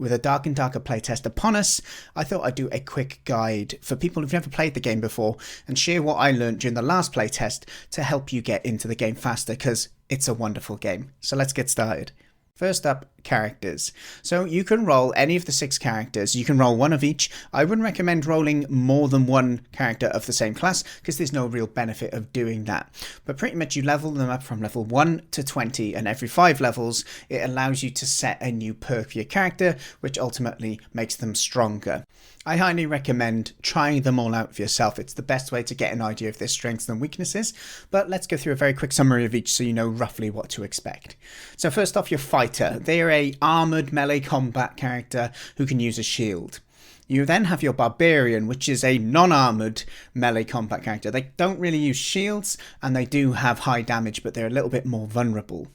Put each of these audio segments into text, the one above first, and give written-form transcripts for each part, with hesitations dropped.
with a Dark and Darker playtest upon us, I thought I'd do a quick guide for people who've never played the game before and share what I learned during the last playtest to help you get into the game faster, because it's a wonderful game. So let's get started. First up, characters. So you can roll any of the 6 characters. You can roll one of each. I wouldn't recommend rolling more than one character of the same class because there's no real benefit of doing that. But pretty much you level them up from level 1 to 20, and every 5 levels it allows you to set a new perk for your character, which ultimately makes them stronger. I highly recommend trying them all out for yourself. It's the best way to get an idea of their strengths and weaknesses, but let's go through a very quick summary of each so you know roughly what to expect. So first off, your fighter. They're a armoured melee combat character who can use a shield. You then have your barbarian, which is a non-armoured melee combat character. They don't really use shields and they do have high damage, but they're a little bit more vulnerable.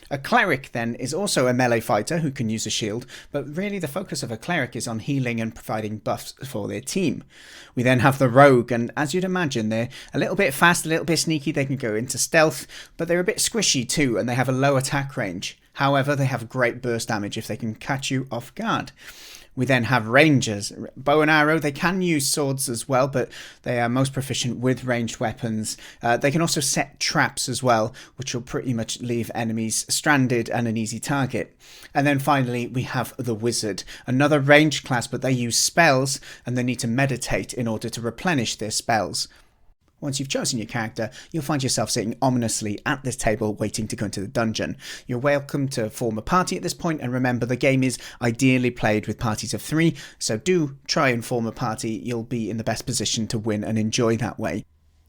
A cleric then is also a melee fighter who can use a shield, but really the focus of a cleric is on healing and providing buffs for their team. We then have the rogue, and as you'd imagine, they're a little bit fast, a little bit sneaky. They can go into stealth, but they're a bit squishy too, and they have a low attack range. However, they have great burst damage if they can catch you off guard. We then have rangers. Bow and arrow, they can use swords as well, but they are most proficient with ranged weapons. They can also set traps as well, which will pretty much leave enemies stranded and an easy target. And then finally, we have the wizard, another ranged class, but they use spells and they need to meditate in order to replenish their spells. Once you've chosen your character, you'll find yourself sitting ominously at this table waiting to go into the dungeon. You're welcome to form a party at this point, and remember the game is ideally played with parties of 3, so do try and form a party. You'll be in the best position to win and enjoy that way.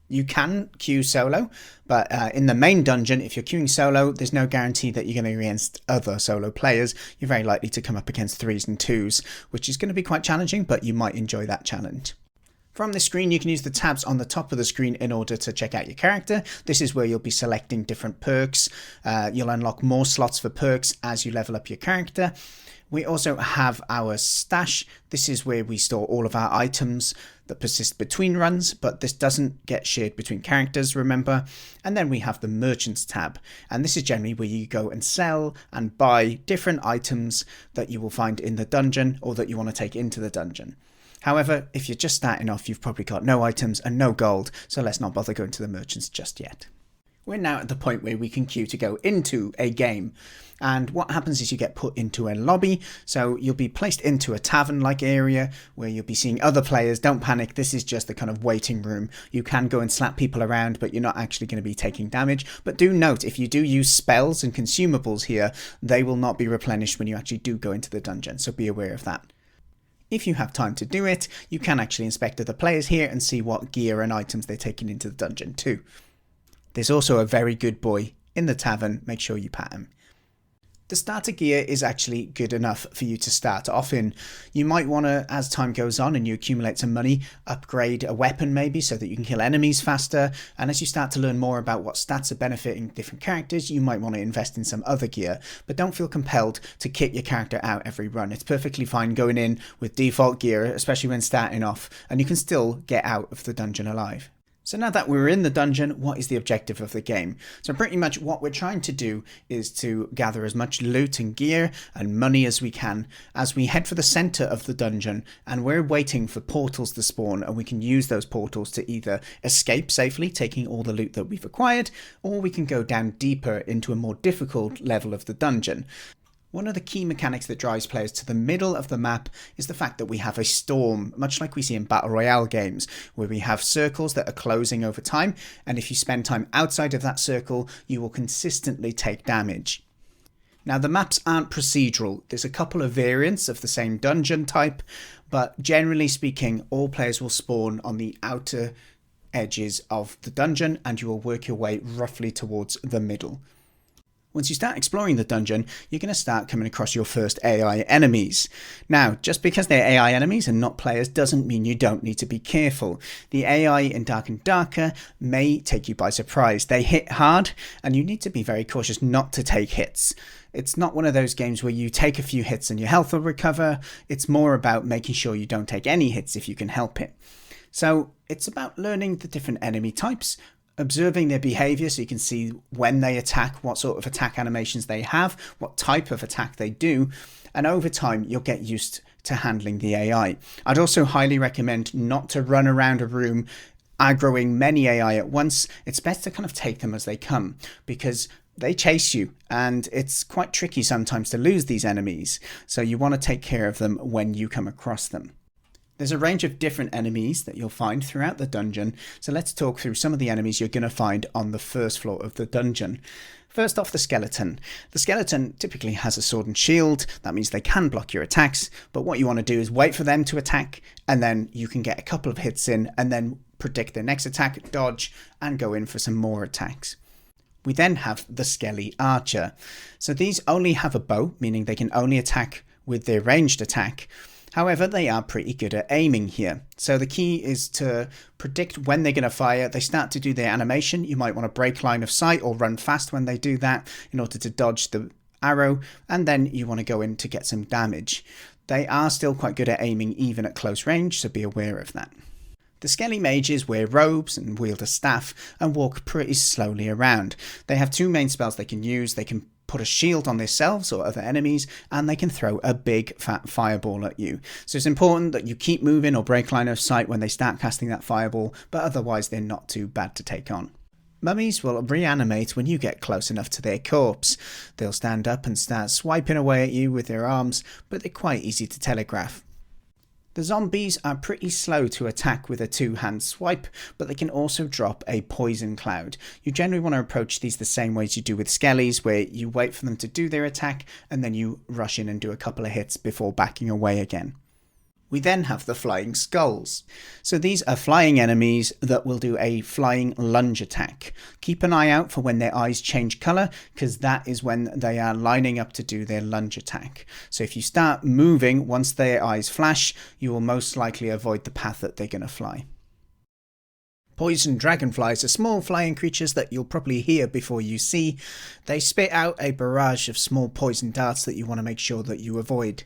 You can queue solo, but in the main dungeon, if you're queuing solo, there's no guarantee that you're going to be against other solo players. You're very likely to come up against 3s and 2s, which is going to be quite challenging, but you might enjoy that challenge. From the screen, you can use the tabs on the top of the screen in order to check out your character. This is where you'll be selecting different perks. You'll unlock more slots for perks as you level up your character. We also have our stash. This is where we store all of our items that persist between runs, but this doesn't get shared between characters, remember. And then we have the merchants tab, and this is generally where you go and sell and buy different items that you will find in the dungeon or that you want to take into the dungeon. However, if you're just starting off, you've probably got no items and no gold, so let's not bother going to the merchants just yet. We're now at the point where we can queue to go into a game, and what happens is you get put into a lobby, so you'll be placed into a tavern-like area where you'll be seeing other players. Don't panic, this is just a kind of waiting room. You can go and slap people around, but you're not actually going to be taking damage. But do note, if you do use spells and consumables here, they will not be replenished when you actually do go into the dungeon, so be aware of that. If you have time to do it, you can actually inspect other players here and see what gear and items they're taking into the dungeon too. There's also a very good boy in the tavern, make sure you pat him. The starter gear is actually good enough for you to start off in. You might want to, as time goes on and you accumulate some money, upgrade a weapon maybe so that you can kill enemies faster. And as you start to learn more about what stats are benefiting different characters, you might want to invest in some other gear. But don't feel compelled to kit your character out every run. It's perfectly fine going in with default gear, especially when starting off, and you can still get out of the dungeon alive. So now that we're in the dungeon, what is the objective of the game? So pretty much what we're trying to do is to gather as much loot and gear and money as we can as we head for the center of the dungeon, and we're waiting for portals to spawn, and we can use those portals to either escape safely, taking all the loot that we've acquired, or we can go down deeper into a more difficult level of the dungeon. One of the key mechanics that drives players to the middle of the map is the fact that we have a storm, much like we see in Battle Royale games, where we have circles that are closing over time, and if you spend time outside of that circle, you will consistently take damage. Now, the maps aren't procedural. There's a couple of variants of the same dungeon type, but generally speaking, all players will spawn on the outer edges of the dungeon, and you will work your way roughly towards the middle. Once you start exploring the dungeon, you're going to start coming across your first AI enemies. Now, just because they're AI enemies and not players doesn't mean you don't need to be careful. The AI in Dark and Darker may take you by surprise. They hit hard, and you need to be very cautious not to take hits. It's not one of those games where you take a few hits and your health will recover. It's more about making sure you don't take any hits if you can help it. So it's about learning the different enemy types, observing their behavior so you can see when they attack, what sort of attack animations they have, what type of attack they do, and over time you'll get used to handling the AI. I'd also highly recommend not to run around a room aggroing many AI at once. It's best to kind of take them as they come, because they chase you and it's quite tricky sometimes to lose these enemies, so you want to take care of them when you come across them. There's a range of different enemies that you'll find throughout the dungeon, so let's talk through some of the enemies you're going to find on the first floor of the dungeon. First off, the skeleton. The skeleton typically has a sword and shield. That means they can block your attacks, but what you want to do is wait for them to attack, and then you can get a couple of hits in and then predict their next attack, dodge, and go in for some more attacks. We then have the skelly archer. So these only have a bow, meaning they can only attack with their ranged attack. However, they are pretty good at aiming here. So the key is to predict when they're going to fire. They start to do their animation. You might want to break line of sight or run fast when they do that in order to dodge the arrow. And then you want to go in to get some damage. They are still quite good at aiming even at close range, so be aware of that. The skelly mages wear robes and wield a staff and walk pretty slowly around. They have two main spells they can use. They can put a shield on themselves or other enemies, and they can throw a big fat fireball at you. So it's important that you keep moving or break line of sight when they start casting that fireball, but otherwise they're not too bad to take on. Mummies will reanimate when you get close enough to their corpse. They'll stand up and start swiping away at you with their arms, but they're quite easy to telegraph. The zombies are pretty slow to attack with a two-hand swipe, but they can also drop a poison cloud. You generally want to approach these the same way as you do with skellies, where you wait for them to do their attack and then you rush in and do a couple of hits before backing away again. We then have the flying skulls. So these are flying enemies that will do a flying lunge attack. Keep an eye out for when their eyes change colour, because that is when they are lining up to do their lunge attack. So if you start moving once their eyes flash, you will most likely avoid the path that they're going to fly. Poison dragonflies are small flying creatures that you'll probably hear before you see. They spit out a barrage of small poison darts that you want to make sure that you avoid.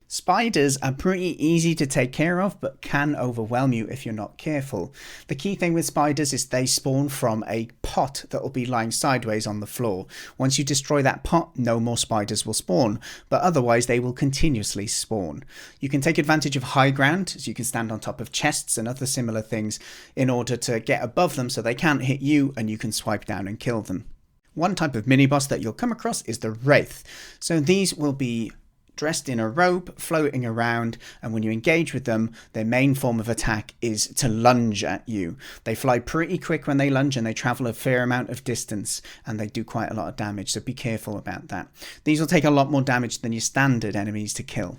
Spiders are pretty easy to take care of, but can overwhelm you if you're not careful. The key thing with spiders is they spawn from a pot that will be lying sideways on the floor. Once you destroy that pot, no more spiders will spawn, but otherwise they will continuously spawn. You can take advantage of high ground, so you can stand on top of chests and other similar things in order to get above them so they can't hit you and you can swipe down and kill them. One type of mini-boss that you'll come across is the Wraith. So these will be dressed in a robe, floating around, and when you engage with them, their main form of attack is to lunge at you. They fly pretty quick when they lunge and they travel a fair amount of distance, and they do quite a lot of damage, so be careful about that. These will take a lot more damage than your standard enemies to kill.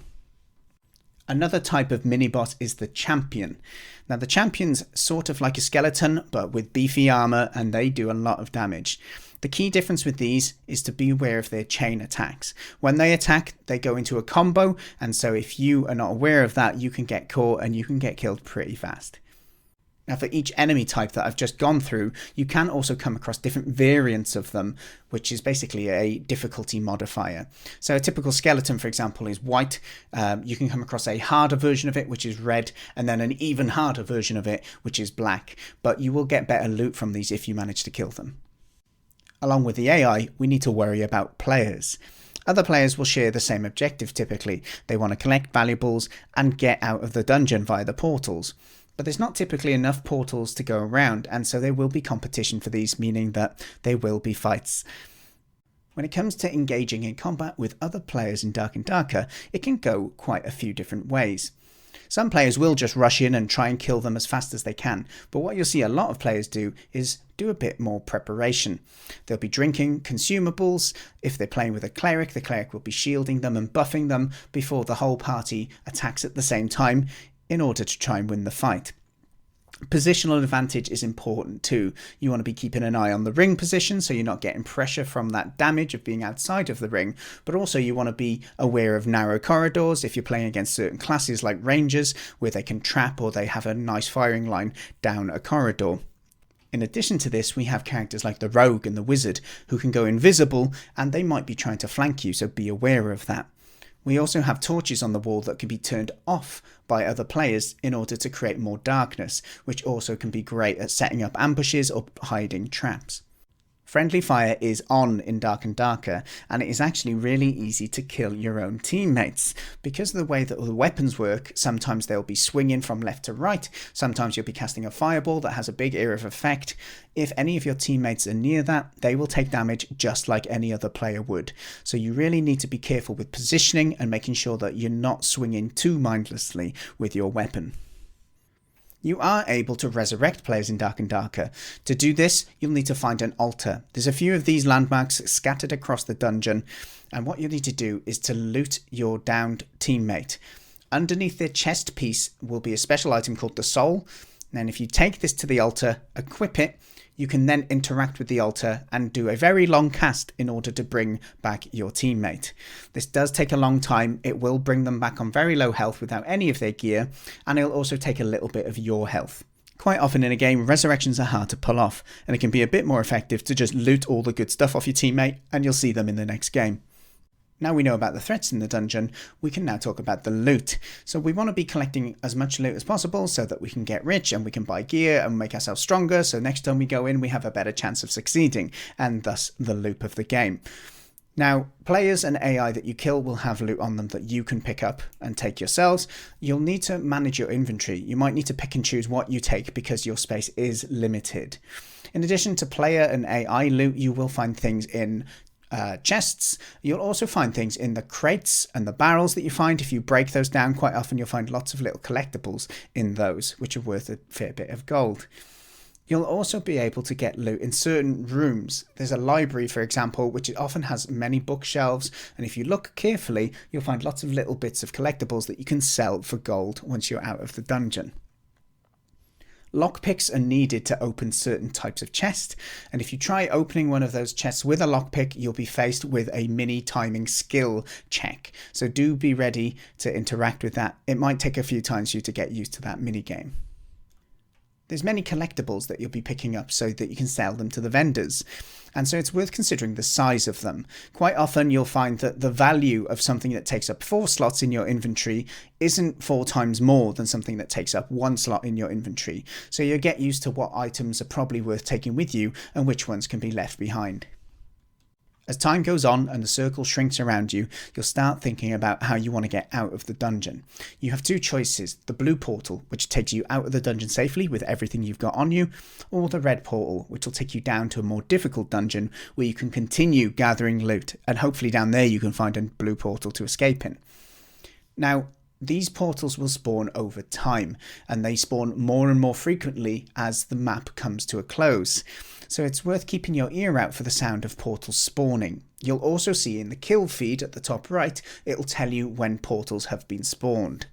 Another type of mini-boss is the champion. Now the champion's sort of like a skeleton, but with beefy armor, and they do a lot of damage. The key difference with these is to be aware of their chain attacks. When they attack, they go into a combo, and so if you are not aware of that, you can get caught and you can get killed pretty fast. Now for each enemy type that I've just gone through, you can also come across different variants of them, which is basically a difficulty modifier. So a typical skeleton, for example, is white. You can come across a harder version of it, which is red, and then an even harder version of it, which is black. But you will get better loot from these if you manage to kill them. Along with the AI, we need to worry about players. Other players will share the same objective typically. They want to collect valuables and get out of the dungeon via the portals. But there's not typically enough portals to go around, and so there will be competition for these, meaning that there will be fights. When it comes to engaging in combat with other players in Dark and Darker, it can go quite a few different ways. Some players will just rush in and try and kill them as fast as they can, but what you'll see a lot of players do is do a bit more preparation. They'll be drinking consumables. If they're playing with a cleric, the cleric will be shielding them and buffing them before the whole party attacks at the same time in order to try and win the fight. Positional advantage is important too. You want to be keeping an eye on the ring position so you're not getting pressure from that damage of being outside of the ring, but also you want to be aware of narrow corridors if you're playing against certain classes like rangers where they can trap or they have a nice firing line down a corridor. In addition to this, we have characters like the rogue and the wizard who can go invisible and they might be trying to flank you, so be aware of that. We also have torches on the wall that can be turned off by other players in order to create more darkness, which also can be great at setting up ambushes or hiding traps. Friendly fire is on in Dark and Darker, and it is actually really easy to kill your own teammates. Because of the way that the weapons work, sometimes they'll be swinging from left to right, sometimes you'll be casting a fireball that has a big area of effect. If any of your teammates are near that, they will take damage just like any other player would. So you really need to be careful with positioning and making sure that you're not swinging too mindlessly with your weapon. You are able to resurrect players in Dark and Darker. To do this, you'll need to find an altar. There's a few of these landmarks scattered across the dungeon, and what you need to do is to loot your downed teammate. Underneath their chest piece will be a special item called the Soul. And then if you take this to the altar, equip it, you can then interact with the altar and do a very long cast in order to bring back your teammate. This does take a long time. It will bring them back on very low health without any of their gear, and it'll also take a little bit of your health. Quite often in a game, resurrections are hard to pull off, and it can be a bit more effective to just loot all the good stuff off your teammate, and you'll see them in the next game. Now we know about the threats in the dungeon, we can now talk about the loot. So we want to be collecting as much loot as possible so that we can get rich and we can buy gear and make ourselves stronger, so next time we go in we have a better chance of succeeding, and thus the loop of the game. Now, players and AI that you kill will have loot on them that you can pick up and take yourselves. You'll need to manage your inventory. You might need to pick and choose what you take because your space is limited. In addition to player and AI loot, you will find things in chests. You'll also find things in the crates and the barrels that you find. If you break those down, quite often you'll find lots of little collectibles in those, which are worth a fair bit of gold. You'll also be able to get loot in certain rooms. There's a library, for example, which often has many bookshelves, and if you look carefully, you'll find lots of little bits of collectibles that you can sell for gold once you're out of the dungeon. Lockpicks are needed to open certain types of chests, and if you try opening one of those chests with a lockpick, you'll be faced with a mini timing skill check. So do be ready to interact with that. It might take a few times for you to get used to that mini game. There's many collectibles that you'll be picking up so that you can sell them to the vendors. And so it's worth considering the size of them. Quite often you'll find that the value of something that takes up 4 slots in your inventory isn't 4 times more than something that takes up 1 slot in your inventory. So you'll get used to what items are probably worth taking with you and which ones can be left behind. As time goes on and the circle shrinks around you, you'll start thinking about how you want to get out of the dungeon. You have 2 choices: the blue portal, which takes you out of the dungeon safely with everything you've got on you, or the red portal, which will take you down to a more difficult dungeon where you can continue gathering loot, and hopefully down there you can find a blue portal to escape in. Now, these portals will spawn over time, and they spawn more and more frequently as the map comes to a close. So it's worth keeping your ear out for the sound of portals spawning. You'll also see in the kill feed at the top right, it'll tell you when portals have been spawned.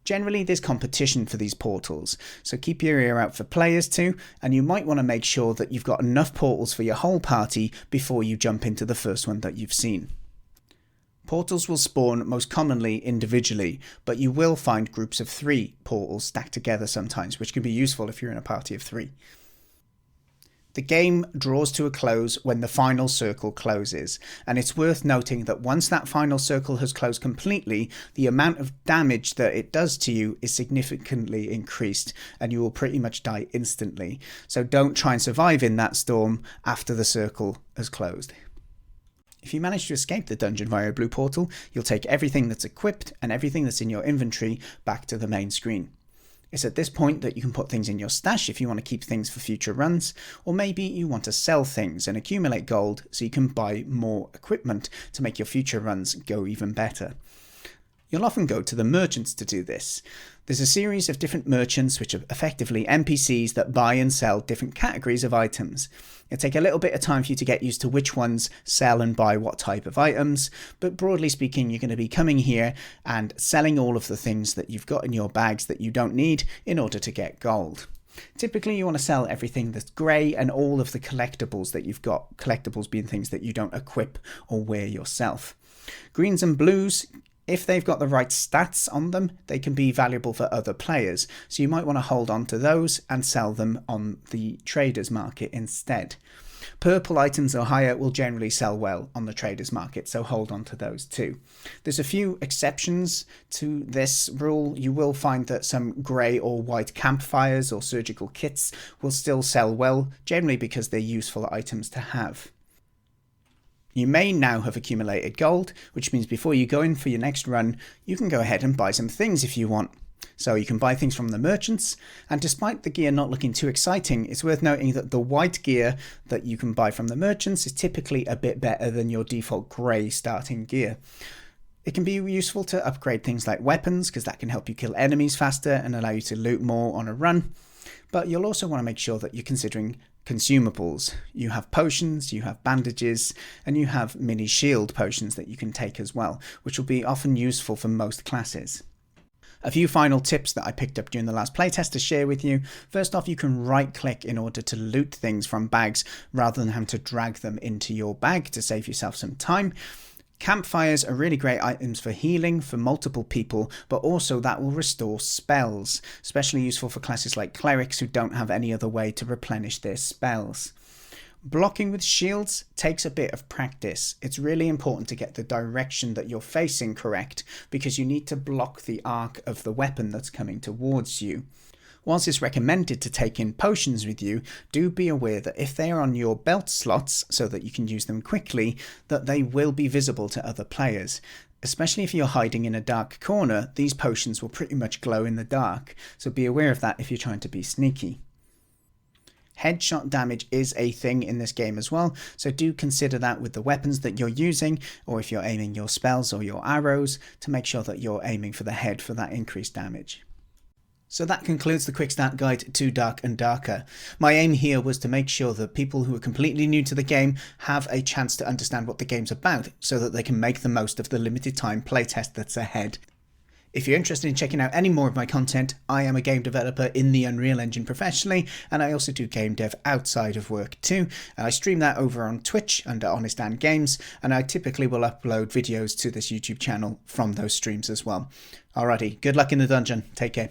Generally there's competition for these portals, so keep your ear out for players too, and you might want to make sure that you've got enough portals for your whole party before you jump into the first one that you've seen. Portals will spawn most commonly individually, but you will find groups of 3 portals stacked together sometimes, which can be useful if you're in a party of 3. The game draws to a close when the final circle closes, and it's worth noting that once that final circle has closed completely, the amount of damage that it does to you is significantly increased, and you will pretty much die instantly. So don't try and survive in that storm after the circle has closed. If you manage to escape the dungeon via a blue portal, you'll take everything that's equipped and everything that's in your inventory back to the main screen. It's at this point that you can put things in your stash if you want to keep things for future runs, or maybe you want to sell things and accumulate gold so you can buy more equipment to make your future runs go even better. You'll often go to the merchants to do this. There's a series of different merchants which are effectively NPCs that buy and sell different categories of items. It'll take a little bit of time for you to get used to which ones sell and buy what type of items, but broadly speaking you're going to be coming here and selling all of the things that you've got in your bags that you don't need in order to get gold. Typically you want to sell everything that's grey and all of the collectibles that you've got, collectibles being things that you don't equip or wear yourself. Greens and blues, if they've got the right stats on them, they can be valuable for other players, so you might want to hold on to those and sell them on the traders market instead. Purple items or higher will generally sell well on the traders market, so hold on to those too. There's a few exceptions to this rule. You will find that some grey or white campfires or surgical kits will still sell well, generally because they're useful items to have. You may now have accumulated gold, which means before you go in for your next run, you can go ahead and buy some things if you want. So you can buy things from the merchants, and despite the gear not looking too exciting, it's worth noting that the white gear that you can buy from the merchants is typically a bit better than your default grey starting gear. It can be useful to upgrade things like weapons, because that can help you kill enemies faster and allow you to loot more on a run, but you'll also want to make sure that you're considering consumables. You have potions, you have bandages, and you have mini shield potions that you can take as well, which will be often useful for most classes. A few final tips that I picked up during the last playtest to share with you. First off, you can right click in order to loot things from bags rather than having to drag them into your bag to save yourself some time. Campfires are really great items for healing for multiple people, but also that will restore spells, especially useful for classes like clerics who don't have any other way to replenish their spells. Blocking with shields takes a bit of practice. It's really important to get the direction that you're facing correct, because you need to block the arc of the weapon that's coming towards you. Whilst it's recommended to take in potions with you, do be aware that if they are on your belt slots so that you can use them quickly, that they will be visible to other players. Especially if you're hiding in a dark corner, these potions will pretty much glow in the dark, so be aware of that if you're trying to be sneaky. Headshot damage is a thing in this game as well, so do consider that with the weapons that you're using, or if you're aiming your spells or your arrows, to make sure that you're aiming for the head for that increased damage. So that concludes the quick start guide to Dark and Darker. My aim here was to make sure that people who are completely new to the game have a chance to understand what the game's about, so that they can make the most of the limited time playtest that's ahead. If you're interested in checking out any more of my content, I am a game developer in the Unreal Engine professionally, and I also do game dev outside of work too, and I stream that over on Twitch under HonestDanGames, and I typically will upload videos to this YouTube channel from those streams as well. Alrighty, good luck in the dungeon, take care.